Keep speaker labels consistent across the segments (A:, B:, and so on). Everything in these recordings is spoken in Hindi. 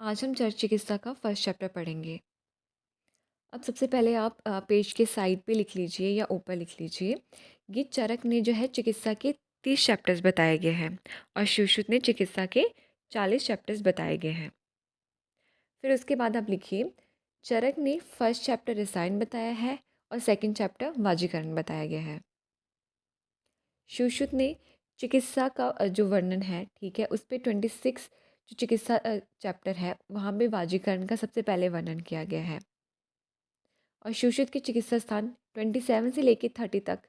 A: आज हम चर्च चिकित्सा का फर्स्ट चैप्टर पढ़ेंगे। अब सबसे पहले आप पेज के साइड पे लिख लीजिए या ऊपर लिख लीजिए। ये चरक ने जो है चिकित्सा के 30 चैप्टर्स बताए गए हैं और सुश्रुत ने चिकित्सा के 40 चैप्टर्स बताए गए हैं। फिर उसके बाद आप लिखिए, चरक ने फर्स्ट चैप्टर रसायन बताया है और सेकंड चैप्टर वाजीकरण बताया गया है। सुश्रुत ने चिकित्सा का जो वर्णन है, ठीक है, उस पे 26 जो चिकित्सा चैप्टर है वहाँ पे वाजीकरण का सबसे पहले वर्णन किया गया है। और सुश्रुत के चिकित्सा स्थान 27 से लेकर 30 तक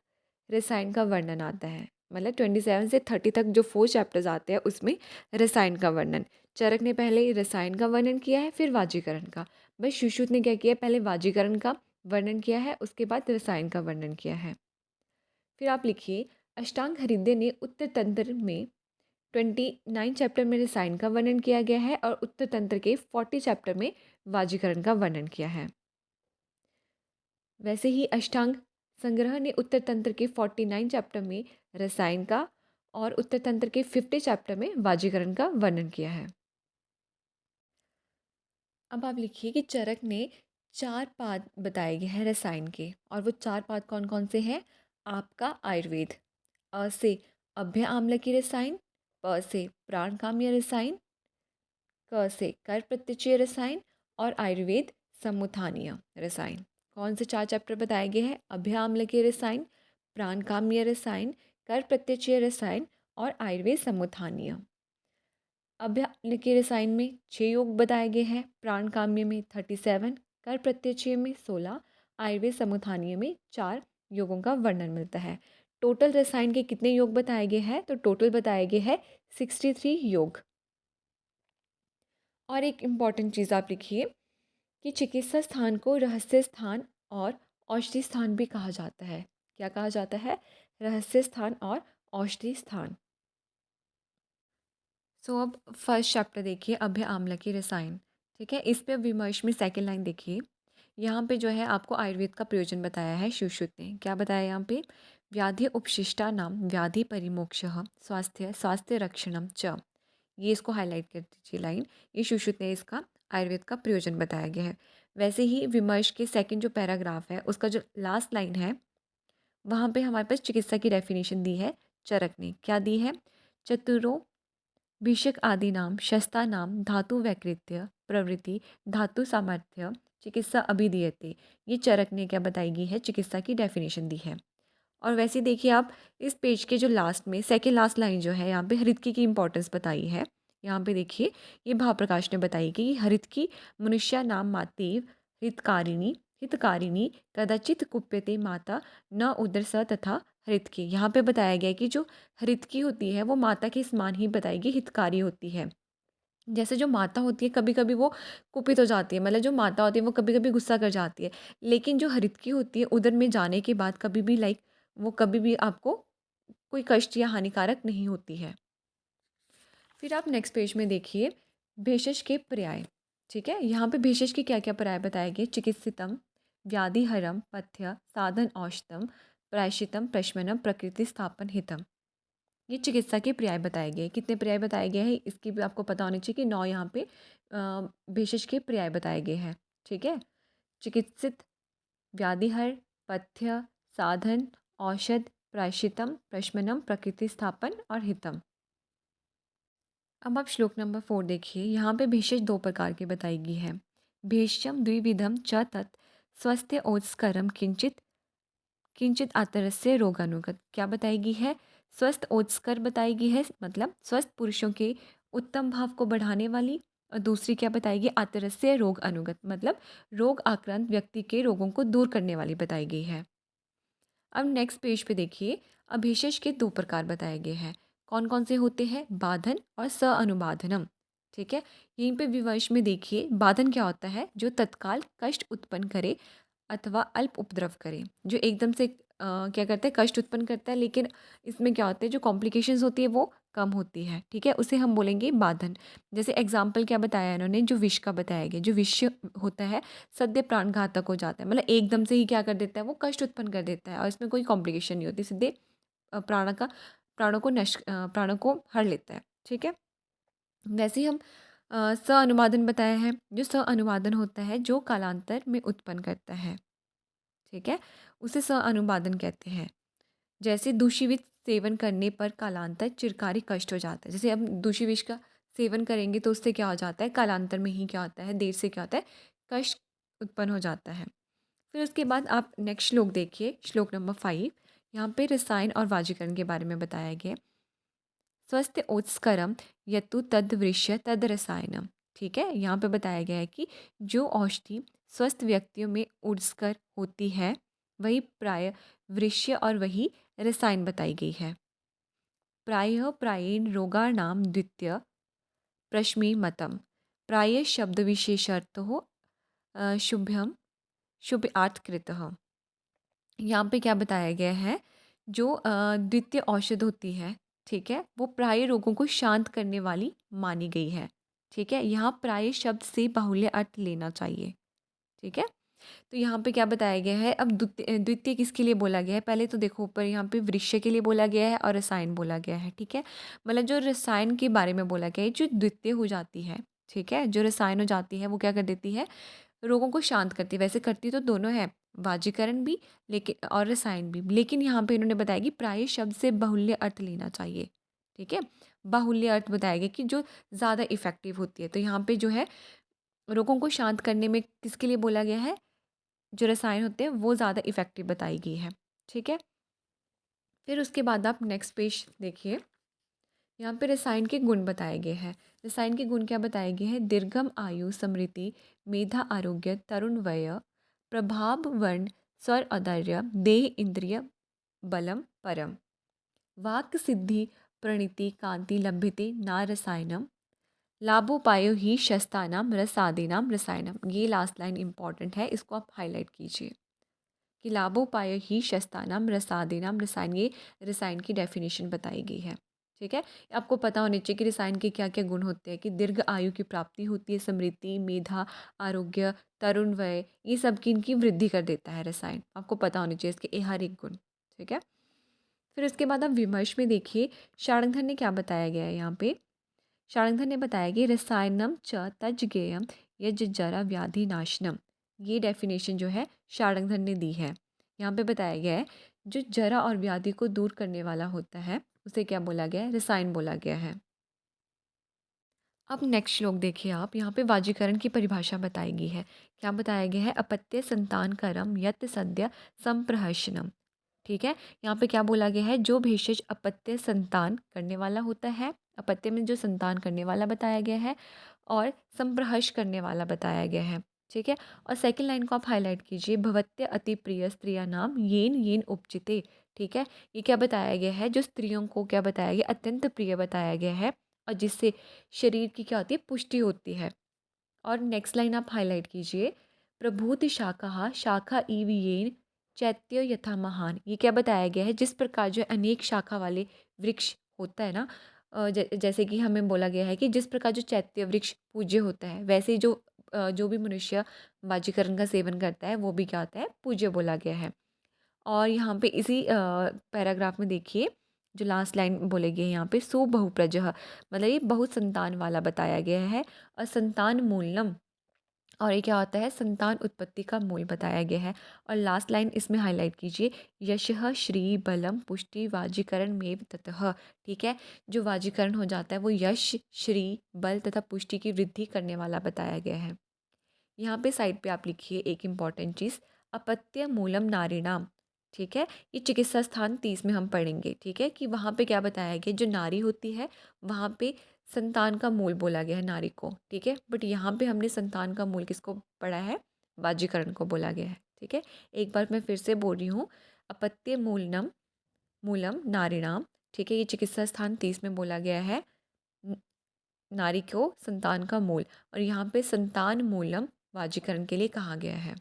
A: रसायन का वर्णन आता है। मतलब 27 से 30 तक जो 4 चैप्टर्स आते हैं उसमें रसायन का वर्णन। चरक ने पहले रसायन का वर्णन किया है, फिर वाजीकरण का। बस सुश्रुत ने क्या किया, पहले वाजीकरण का वर्णन किया है, उसके बाद रसायन का वर्णन किया है। फिर आप लिखिए, अष्टांग हृदय ने उत्तर तंत्र में 29 चैप्टर में रसायन का वर्णन किया गया है और उत्तर तंत्र के 40 चैप्टर में वाजीकरण का वर्णन किया है। वैसे ही अष्टांग संग्रह ने उत्तर तंत्र के 49 चैप्टर में रसायन का और उत्तर तंत्र के 50 चैप्टर में वाजीकरण का वर्णन किया है। अब आप लिखिए कि चरक ने 4 पाद बताए गए हैं रसायन के, और वो 4 पाद कौन कौन से हैं? आपका आयुर्वेद, अ से अभ्य आम्ल की रसायन, प से प्राणकाम्य रसायन, क से कर प्रत्यक्षीय रसायन और आयुर्वेद सम्मुथानीय रसायन। कौन से 4 चैप्टर बताए गए हैं? अभ्य आम्ल के रसायन, प्राणकाम्य रसायन, कर प्रत्यक्षीय रसायन और आयुर्वेद सम्मुथानीय। अभ्य आम्ल के रसायन में 6 योग बताए गए हैं, प्राणकाम्य में 37, कर प्रत्यक्षीय में 16, आयुर्वेद सम्मुथानीय में 4 योगों का वर्णन मिलता है। टोटल रसायन के कितने योग बताए गए हैं? तो टोटल बताए गए हैं 63 योग। और एक इम्पॉर्टेंट चीज़ आप लिखिए कि चिकित्सा स्थान को रहस्य स्थान और औषधि स्थान भी कहा जाता है। क्या कहा जाता है? रहस्य स्थान और औषधि स्थान। सो अब फर्स्ट चैप्टर देखिए, अभ्य आम्ल की रसायन। ठीक है, इस पे विमर्श में सेकंड लाइन देखिए। यहाँ पे जो है आपको आयुर्वेद का प्रयोजन बताया है सुश्रुत ने। क्या बताया यहाँ पे? व्याधि उपशिष्टा नाम व्याधि परिमोक्ष स्वास्थ्य स्वास्थ्य रक्षणम च। ये इसको हाईलाइट कर दीजिए लाइन। ये सुश्रुत ने इसका आयुर्वेद का प्रयोजन बताया गया है। वैसे ही विमर्श के सेकंड जो पैराग्राफ है उसका जो लास्ट लाइन है वहाँ पे हमारे पास चिकित्सा की डेफिनेशन दी है चरक ने। क्या दी है? चतुरो भिषक आदि नाम शस्ता नाम धातु वैकृत्य प्रवृत्ति धातु सामर्थ्य चिकित्सा अभिधीयते। ये चरक ने क्या बताई गई है? चिकित्सा की डेफिनेशन दी है। और वैसे ही देखिए आप इस पेज के जो लास्ट में सेकेंड लास्ट लाइन जो है यहाँ पे हरितकी की इंपॉर्टेंस बताई है। यहाँ पे देखिए, ये भाव प्रकाश ने बताई कि हरितकी मनुष्य नाम मातेव हितकारिणी हितकारिणी कदाचित कुप्यते माता न उदर स तथा हरितकी। यहाँ पे बताया गया है कि जो हरितकी होती है वो माता के समान ही बताएगी हितकारी होती है। जैसे जो माता होती है कभी कभी वो कुपित हो जाती है, मतलब जो माता होती है वो कभी कभी गुस्सा कर जाती है, लेकिन जो हरितकी होती है उदर में जाने के बाद कभी भी वो कभी भी आपको कोई कष्ट या हानिकारक नहीं होती है। फिर आप नेक्स्ट पेज में देखिए, भेषज के पर्याय। ठीक है, यहाँ पे भेषज के क्या क्या पर्याय बताए गए? चिकित्सितम, व्याधिहरम, पथ्य, साधन औषधम, प्रायश्चितम, प्रशमनम, प्रकृति स्थापन हितम। ये चिकित्सा के पर्याय बताए गए। कितने पर्याय बताए गए हैं इसकी भी आपको पता होनी चाहिए कि 9 यहाँ पे भेषज के पर्याय बताए गए हैं। ठीक है, चिकित्सित, व्याधिहर, पथ्य, साधन, औषध, प्रायश्चितम, प्रशमनम, प्रकृति स्थापन और हितम। अब आप श्लोक नंबर 4 देखिए, यहाँ पे भेषज 2 प्रकार की बताई गई है। भेष्यम द्विविधम च तत् स्वस्थ्य ओत्स्करम किंचित किंचित आतरस्य रोगानुगत। क्या बताएगी है? स्वस्थ ओजस्कर बताएगी है, मतलब स्वस्थ पुरुषों के उत्तम भाव को बढ़ाने वाली। और दूसरी क्या बताएगी? आतरस्य रोग अनुगत, मतलब रोग आक्रांत व्यक्ति के रोगों को दूर करने वाली बताई गई है। अब नेक्स्ट पेज पे देखिए, अभिशेष के 2 प्रकार बताए गए हैं। कौन कौन से होते हैं? बाधन और स अनुबाधनम। ठीक है, यहीं पे विवश में देखिए, बाधन क्या होता है? जो तत्काल कष्ट उत्पन्न करे अथवा अल्प उपद्रव करे, जो एकदम से क्या करते हैं? कष्ट उत्पन्न करता है, लेकिन इसमें क्या होता है? जो कॉम्प्लिकेशंस होती है वो कम होती है। ठीक है, उसे हम बोलेंगे बाधन। जैसे एग्जाम्पल क्या बताया इन्होंने? जो विष का बताया गया, जो विष होता है सद्य प्राणघातक हो जाता है, मतलब एकदम से ही क्या कर देता है? वो कष्ट उत्पन्न कर देता है और इसमें कोई कॉम्प्लिकेशन नहीं होती, सीधे प्राणों को हर लेता है। ठीक है, वैसे ही हम अनुवादन बताया है, जो अनुवादन होता है जो कालांतर में उत्पन्न करता है, ठीक है, उसे अनुवादन कहते हैं। जैसे दूषी विष सेवन करने पर कालांतर चिरकारी कष्ट हो जाता है। जैसे अब दूषी विष का सेवन करेंगे तो उससे क्या हो जाता है, कालांतर में ही क्या होता है, देर से क्या होता है, कष्ट उत्पन्न हो जाता है। फिर उसके बाद आप नेक्स्ट श्लोक देखिए, श्लोक नंबर 5। यहाँ पे रसायन और वाजीकरण के बारे में बताया गया। स्वस्थ ओत्स्करम यतु तद वृक्ष तद रसायनम। ठीक है, यहाँ पे बताया गया है कि जो औषधि स्वस्थ व्यक्तियों में उड़स्कर होती है वही प्राय वृक्ष और वही रसायन बताई गई है। प्रायः प्रायेण रोगाणाम द्वितीय प्रश्मे मतम। प्राय शब्द विशेषार्थ हो शुभ्यम शुभ आर्थ। यहाँ पे क्या बताया गया है, जो द्वितीय औषध होती है, ठीक है, वो प्राय रोगों को शांत करने वाली मानी गई है। ठीक है, यहाँ प्राय शब्द से बाहुल्य अर्थ लेना चाहिए। ठीक है, तो यहाँ पे क्या बताया गया है, अब द्वितीय द्वितीय किसके लिए बोला गया है, पहले तो देखो ऊपर यहाँ पे वृक्ष के लिए बोला गया है और रसायन बोला गया है। ठीक है, मतलब जो रसायन के बारे में बोला गया है, जो द्वितीय हो जाती है, ठीक है, जो रसायन हो जाती है वो क्या कर देती है, रोगों को शांत करती है। वैसे करती तो दोनों है, वाजीकरण भी लेकिन और रसायन भी, लेकिन यहाँ पे इन्होंने बताया कि प्राय शब्द से बाहुल्य अर्थ लेना चाहिए। ठीक है, बाहुल्य अर्थ बताया गया कि जो ज़्यादा इफेक्टिव होती है। तो यहाँ पे जो है रोगों को शांत करने में किसके लिए बोला गया है, जो रसायन होते हैं वो ज़्यादा इफेक्टिव बताई गई है। ठीक है, फिर उसके बाद आप नेक्स्ट पेज देखिए, यहाँ पे रसायन के गुण बताए गए हैं। रसायन के गुण क्या बताए गए हैं, दीर्घम आयु समृद्धि मेधा आरोग्य तरुण वय प्रभाव वर्ण स्वर औदार्य देह इंद्रिय बलम परम वाक् सिद्धि प्रणीति कांति लभ्यते ना रसायनम लाभोपायो ही शस्तानाम रसादीनाम रसायनम। ये लास्ट लाइन इंपॉर्टेंट है, इसको आप हाईलाइट कीजिए कि लाभोपाय ही शस्तानाम रसादीनाम रसायन, ये रसायन की डेफिनेशन बताई गई है। ठीक है, आपको पता होने चाहिए कि रसायन के क्या क्या गुण होते हैं, कि दीर्घ आयु की प्राप्ति होती है, समृद्धि मेधा आरोग्य तरुण वय, ये सब की इनकी वृद्धि कर देता है रसायन, आपको पता होने चाहिए इसके ये हर एक गुण। ठीक है, फिर उसके बाद आप विमर्श में देखिए, शार्ंगधर ने क्या बताया गया है यहाँ पे, शार्ंगधर ने बताया कि रसायनम च तज्ज्ञेयम यज जरा व्याधि नाशनम। ये डेफिनेशन जो है शार्ंगधर ने दी है। यहाँ पे बताया गया है जो जरा और व्याधि को दूर करने वाला होता है उसे क्या बोला गया है, रसायन बोला गया है। अब नेक्स्ट श्लोक देखिए आप, यहाँ पे वाजीकरण की परिभाषा बताई गई है। क्या बताया गया है, अपत्य संतान करम यत सद्य संप्रहर्षणम। ठीक है, यहाँ पे क्या बोला गया है, जो भेषज अपत्य संतान करने वाला होता है, अपत्य में जो संतान करने वाला बताया गया है और संप्रहर्ष करने वाला बताया गया है। ठीक है, और सेकंड लाइन को आप हाईलाइट कीजिए, भवत्य अति प्रिय स्त्रिया नाम येन येन उपचिते। ठीक है, ये क्या बताया गया है, जो स्त्रियों को क्या बताया गया, अत्यंत प्रिय बताया गया है और जिससे शरीर की क्या होती है, पुष्टि होती है। और नेक्स्ट लाइन आप हाईलाइट कीजिए, प्रभूति शाखा शाखा इव येन चैत्य यथा महान। ये क्या बताया गया है, जिस प्रकार जो अनेक शाखा वाले वृक्ष होता है ना, जैसे कि हमें बोला गया है कि जिस प्रकार जो चैत्य वृक्ष पूज्य होता है, वैसे ही जो जो भी मनुष्य बाजीकरण का सेवन करता है वो भी क्या होता है, पूज्य बोला गया है। और यहाँ पे इसी पैराग्राफ में देखिए, जो लास्ट लाइन बोले गए हैं यहाँ पे, सुबहुप्रजः, मतलब ये बहुत संतान वाला बताया गया है, और संतान मूलम, और ये क्या होता है, संतान उत्पत्ति का मूल बताया गया है। और लास्ट लाइन इसमें हाईलाइट कीजिए, यशः श्री बलम पुष्टि वाजीकरण में ततः। ठीक है, जो वाजीकरण हो जाता है वो यश श्री बल तथा पुष्टि की वृद्धि करने वाला बताया गया है। यहाँ पे साइड पे आप लिखिए एक इम्पॉर्टेंट चीज़, अपत्य मूलम नारीणाम। ठीक है, ये चिकित्सा स्थान 30 में हम पढ़ेंगे। ठीक है, कि वहाँ पे क्या बताया गया, जो नारी होती है वहाँ पे संतान का मूल बोला गया है नारी को। ठीक है, बट यहाँ पे हमने संतान का मूल किसको पढ़ा है, बाजीकरण को बोला गया है। ठीक है, एक बार मैं फिर से बोल रही हूँ, अपत्य मूलनम मूलम नारीणाम। ठीक है, ये चिकित्सा स्थान 30 में बोला गया है न- नारी को संतान का मूल, और यहाँ पे संतान मूलम वाजीकरण के लिए कहा गया है।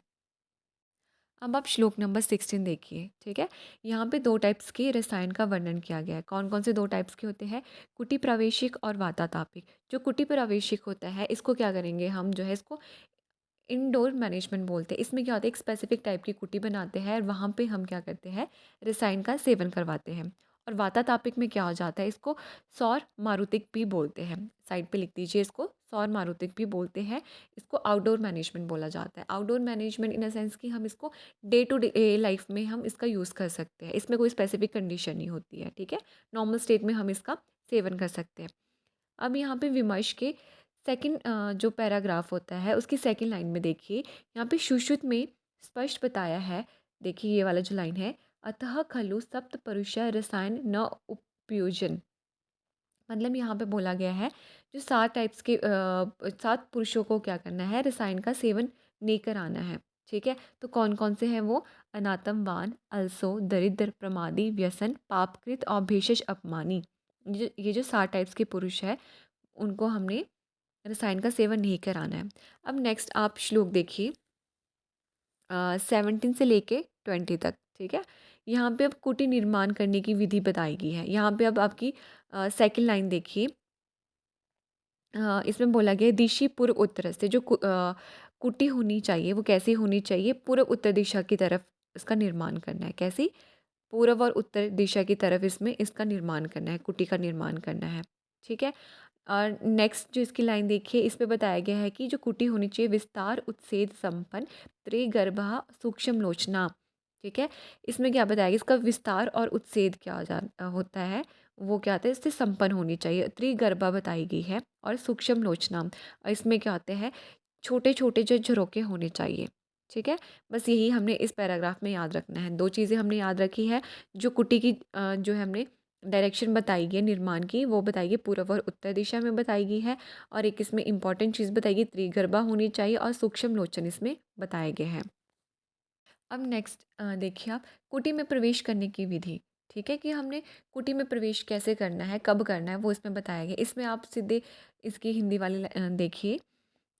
A: अब आप श्लोक नंबर 16 देखिए। ठीक है, यहाँ पे दो टाइप्स के रसायन का वर्णन किया गया है। कौन कौन से दो टाइप्स के होते हैं, कुटी प्रवेशिक और वातातापिक। जो कुटी प्रवेशिक होता है इसको क्या करेंगे हम, जो है इसको इंडोर मैनेजमेंट बोलते हैं। इसमें क्या होता है, एक स्पेसिफिक टाइप की कुटी बनाते हैं और वहाँ पे हम क्या करते हैं, रसायन का सेवन करवाते हैं। और वातातापिक में क्या हो जाता है, इसको सौर मारुतिक भी बोलते हैं। साइड पे लिख दीजिए इसको, सौर मारुतिक भी बोलते हैं। इसको आउटडोर मैनेजमेंट बोला जाता है। Outdoor management in a sense कि हम इसको डे टू डे लाइफ में हम इसका यूज़ कर सकते हैं। इसमें कोई स्पेसिफिक कंडीशन नहीं होती है, ठीक है। नॉर्मल स्टेट में हम इसका सेवन कर सकते हैं। अब यहाँ पे विमर्श के सेकंड जो पैराग्राफ होता है उसकी सेकंड लाइन में देखिए, यहाँ पे सुश्रुत में स्पष्ट बताया है। देखिए ये वाला जो लाइन है, अतः खलु सप्त परुष रसायन न उपयोजन। मतलब यहाँ पे बोला गया है जो 7 टाइप्स के 7 पुरुषों को क्या करना है, रसायन का सेवन नहीं कराना है, ठीक है। तो कौन कौन से हैं वो, अनातमवान, अलसो, दरिद्र, प्रमादी, व्यसन, पापकृत और भेषज अपमानी। ये जो 7 टाइप्स के पुरुष है उनको हमने रसायन का सेवन नहीं कराना है। अब नेक्स्ट आप श्लोक देखिए 17 से लेके 20 तक, ठीक है। यहाँ पे अब कुटी निर्माण करने की विधि बताई गई है। यहाँ पे अब आपकी सेकंड लाइन देखिए, इसमें बोला गया है दिशि पूर्व उत्तर से जो कुटी होनी चाहिए वो कैसी होनी चाहिए, पूर्व उत्तर दिशा की तरफ इसका निर्माण करना है। कैसी, पूर्व और उत्तर दिशा की तरफ इसमें इसका निर्माण करना है, कुटी का निर्माण करना है, ठीक है। और नेक्स्ट जो इसकी लाइन देखिए, इस पे बताया गया है कि जो कुटी होनी चाहिए विस्तार उत्सेद संपन्न त्रिगर्भा सूक्ष्म लोचना, ठीक है। इसमें क्या बताया गया, इसका विस्तार और उत्सेद होता है, वो क्या होता है, इससे संपन्न होनी चाहिए। त्रिगर्भा बताई गई है और सूक्ष्म लोचना, और इसमें क्या होते हैं, छोटे छोटे जो झरोके होने चाहिए, ठीक है। बस यही हमने इस पैराग्राफ में याद रखना है। 2 चीज़ें हमने याद रखी है, जो कुटी की जो है हमने डायरेक्शन बताई गई है निर्माण की, वो बताई गई पूर्व और उत्तर दिशा में बताई गई है। और एक इसमें इंपॉर्टेंट चीज़ बताई गई त्रिगर्भा होनी चाहिए और सूक्ष्म लोचन इसमें बताए गए हैं। अब नेक्स्ट देखिए आप कुटी में प्रवेश करने की विधि, ठीक है, कि हमने कुटी में प्रवेश कैसे करना है, कब करना है, वो इसमें बताया गया। इसमें आप सीधे इसकी हिंदी वाली देखिए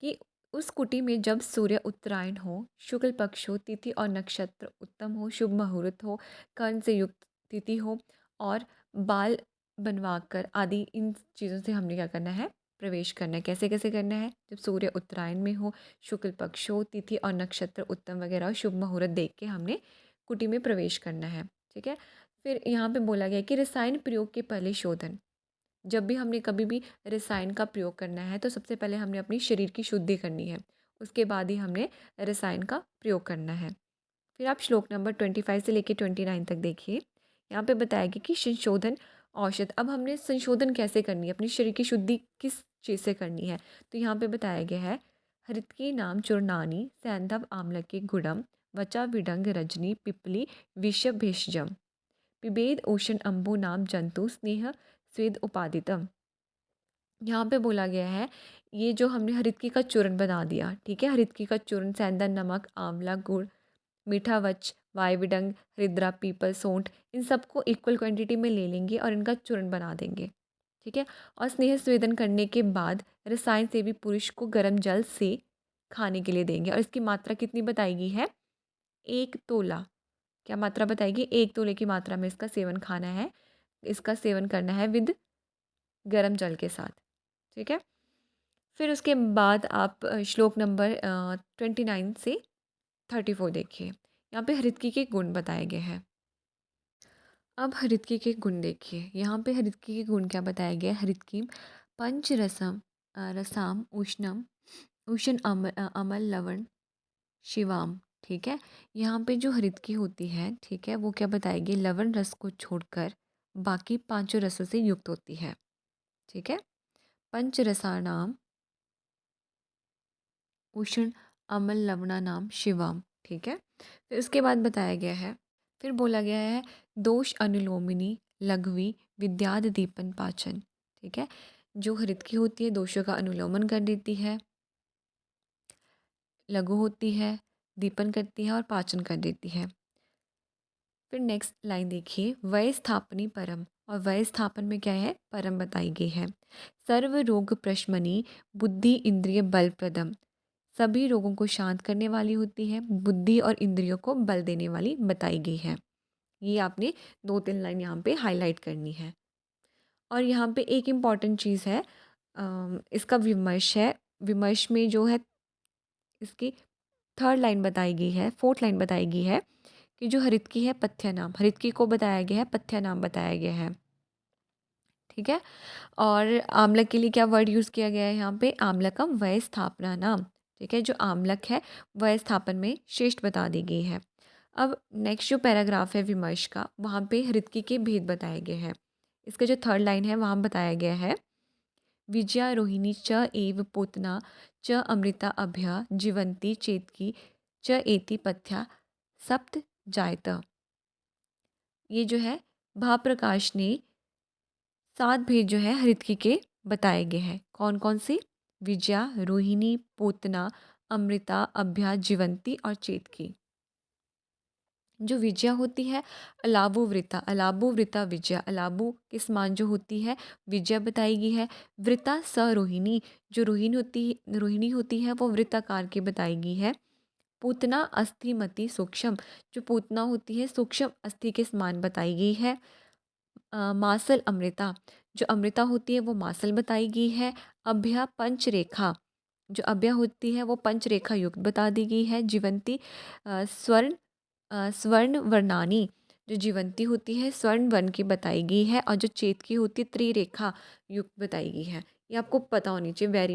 A: कि उस कुटी में जब सूर्य उत्तरायण हो, शुक्ल पक्ष हो, तिथि और नक्षत्र उत्तम हो, शुभ मुहूर्त हो, कर्ण से युक्त तिथि हो और बाल बनवाकर आदि, इन चीज़ों से हमने क्या करना है, प्रवेश करना है। कैसे कैसे करना है, जब सूर्य उत्तरायण में हो, शुक्ल पक्ष हो, तिथि और नक्षत्र उत्तम वगैरह हो, शुभ मुहूर्त देख के हमने कुटी में प्रवेश करना है, ठीक है। फिर यहाँ पे बोला गया कि रसायन प्रयोग के पहले शोधन। जब भी हमने कभी भी रसायन का प्रयोग करना है तो सबसे पहले हमने अपनी शरीर की शुद्धि करनी है, उसके बाद ही हमने रसायन का प्रयोग करना है। फिर आप श्लोक नंबर 25 से लेकर 29 तक देखिए, यहाँ पे बताया गया कि संशोधन औषध। अब हमने संशोधन कैसे करनी है, अपनी शरीर की शुद्धि किस चीज़ से करनी है, तो यहाँ पे बताया गया है, हृतकी नाम चूर्णानी सैंधव आम्लके गुड़म वचा विडंग रजनी पिपली विष भेषजम पिबेद ओशन अम्बु नाम जंतु स्नेह स्वेद उपादितम। यहाँ पे बोला गया है, ये जो हमने हरितकी का चूर्ण बना दिया, ठीक है, हरितकी का चूर्ण सेंधन नमक आंवला गुड़ मीठा वच वायविडंग हरिद्रा पीपल सोंठ, इन सबको इक्वल क्वांटिटी में ले लेंगे और इनका चूर्ण बना देंगे, ठीक है। और स्नेह स्वेदन करने के बाद रसायन सेवी पुरुष को गर्म जल से खाने के लिए देंगे। और इसकी मात्रा कितनी बताई गई है, 1 तोला। क्या मात्रा बताएगी, 1 तोले की मात्रा में इसका सेवन खाना है, इसका सेवन करना है विद गर्म जल के साथ, ठीक है। फिर उसके बाद आप श्लोक नंबर 29 से 34 देखिए, यहाँ पे हरितकी के गुण बताए गए हैं। अब हरितकी के गुण देखिए, यहाँ पे हरितकी के गुण क्या बताया गया है, हरितकी पंच रसम रसाम उष्णम उष्ण अमल लवण शिवाम, ठीक है। यहाँ पे जो हरितकी होती है, ठीक है, वो क्या बताएगी, लवण रस को छोड़कर बाकी पांचों रसों से युक्त होती है, ठीक है। पंच रसानाम उष्ण अमल लवणा नाम शिवम, ठीक है। फिर उसके बाद बताया गया है, फिर बोला गया है दोष अनुलोमिनी लघवी विद्याद दीपन पाचन, ठीक है। जो हरितकी होती है दोषों का अनुलोमन कर देती है, लघु होती है, दीपन करती है और पाचन कर देती है। फिर नेक्स्ट लाइन देखिए, वय स्थापनी परम, और वय स्थापन में क्या है, परम बताई गई है। सर्व रोग प्रशमनी बुद्धि इंद्रिय बल प्रदम, सभी रोगों को शांत करने वाली होती है, बुद्धि और इंद्रियों को बल देने वाली बताई गई है। ये आपने 2-3 लाइन यहाँ पे हाईलाइट करनी है। और यहाँ पे एक इम्पॉर्टेंट चीज़ है, इसका विमर्श है। विमर्श में जो है इसकी थर्ड लाइन बताई गई है, फोर्थ लाइन बताई गई है कि जो हरितकी है पथ्य नाम, हरितकी को बताया गया है, पथ्य नाम बताया गया है, ठीक है। और आम्लक के लिए क्या वर्ड यूज़ किया गया है यहाँ पे, आम्लकम वय स्थापना नाम। ठीक है, जो आम्लक है वय स्थापन में श्रेष्ठ बता दी गई है। अब नेक्स्ट जो पैराग्राफ है विमर्श का, वहाँ पे हृदकी के भेद बताए गए हैं। इसका जो थर्ड लाइन है वहाँ बताया गया है, विजया रोहिणी च एव पोतना च अमृता अभ्य जीवंती चेतकी च एति पथ्या सप्त जायत। ये जो है भाप्रकाश ने 7 भेद जो है हृदकी के बताए गए हैं। कौन कौन से? विजया, रोहिणी, पूतना, अमृता, अभ्या, जीवंती और चेतकी। जो विजया होती है, अलाबोवृता, अलाबोवृता विजया, अलाबो के समान जो होती है विजया बताई गई है। वृता सरोहिणी, जो रोहिणी होती है वो वृत्ताकार की बताई गई है। पूतना अस्थिमति सूक्ष्म, जो पूतना होती है सूक्ष्म अस्थि के समान बताई गई है। मासल अमृता, जो अमृता होती है वो मासल बताई गई है। अभ्या पंचरेखा, जो अभ्या होती है वो पंचरेखा युक्त बता दी गई है। जीवंती स्वर्ण स्वर्ण वर्णानी, जो जीवंती होती है स्वर्ण वर्ण की बताई गई है। और जो चेतकी होती है त्रिरेखा युक्त बताई गई है। ये आपको पता होनी चाहिए, वेरी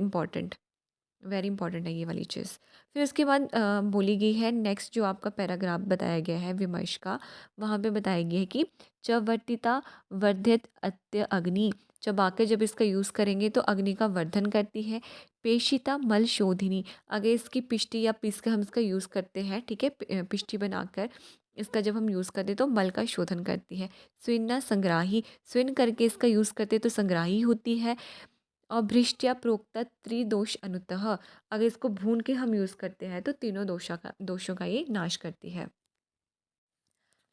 A: इंपॉर्टेंट है ये वाली चीज़। फिर उसके बाद बोली गई है नेक्स्ट जो आपका पैराग्राफ बताया गया है विमर्श का, वहाँ पे बताया गया है कि चवर्तिता वर्धित अत्य अग्नि, चबा के जब इसका यूज़ करेंगे तो अग्नि का वर्धन करती है। पेशिता मल शोधिनी, अगर इसकी पिष्टी या पीस कर हम इसका यूज़ करते हैं, ठीक है, पिष्टी बनाकर इसका जब हम यूज़ करते हैं तो मल का शोधन करती है। स्विन्ना संग्राही, स्विन करके इसका यूज़ करते हैं तो संग्राही होती है। और भृष्ट्या प्रोक्ता त्रिदोष अनुतः, अगर इसको भून के हम यूज़ करते हैं तो तीनों दोषों का ये नाश करती है।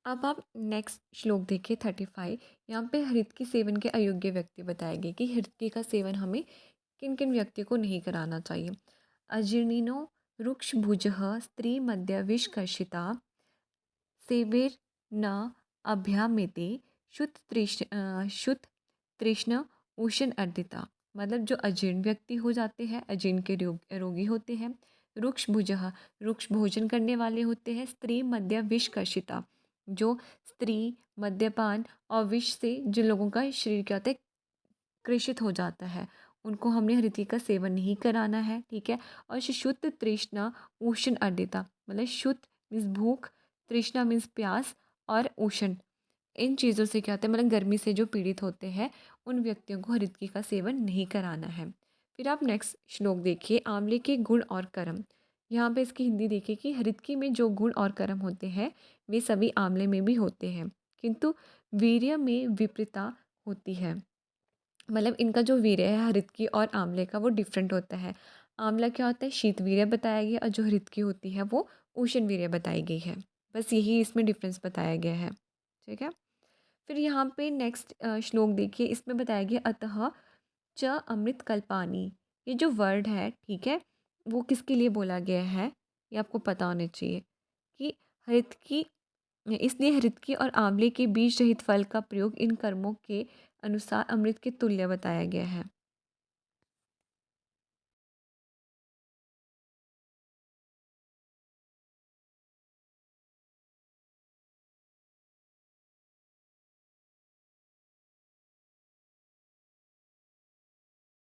A: अब आप नेक्स्ट श्लोक देखिए 35। यहाँ पे हृदकी सेवन के अयोग्य व्यक्ति बताए गए कि हृदकी का सेवन हमें किन किन व्यक्तियों को नहीं कराना चाहिए। अजीर्णिनो रुक्ष भुज स्त्री मध्य विषकर्षिता सेवेर न अभ्यामेते शुत तृष्ण उष्ण अर्दिता। मतलब जो अजीर्ण व्यक्ति हो जाते हैं, अजीर्ण के रोगी होते हैं। रुक्ष भुजः, रुक्ष भोजन करने वाले होते हैं। स्त्री मद्य विषकर्षिता, जो स्त्री मद्यपान और विष से जिन लोगों का शरीर क्या होता है कृषित हो जाता है, उनको हमने हृदय का सेवन नहीं कराना है। ठीक है। और शुद्ध तृष्णा उष्ण अर्दिता, मतलब शुद्ध मीन्स भूख, तृष्णा मीन्स प्यास, और उष्ण इन चीज़ों से क्या होता है, मतलब गर्मी से जो पीड़ित होते हैं उन व्यक्तियों को हृदकी का सेवन नहीं कराना है। फिर आप नेक्स्ट श्लोक देखिए, आंवले के गुण और कर्म। यहाँ पे इसकी हिंदी देखिए कि हृदकी में जो गुण और कर्म होते हैं वे सभी आंवले में भी होते हैं, किंतु वीर्य में विपरीतता होती है। मतलब इनका जो वीर्य है हृदकी और आंवले का वो डिफरेंट होता है। आंवला क्या होता है शीत वीर्य बताया गया, और जो हृदकी होती है वो उष्ण वीर्य बताई गई है। बस यही इसमें डिफरेंस बताया गया है। ठीक है। फिर यहाँ पे नेक्स्ट श्लोक देखिए, इसमें बताया गया अतः च अमृत कल्पानी। ये जो वर्ड है, ठीक है, वो किसके लिए बोला गया है ये आपको पता होना चाहिए कि हृदकी, इसलिए हृदकी और आंवले के बीज रहित फल का प्रयोग इन कर्मों के अनुसार अमृत के तुल्य बताया गया है।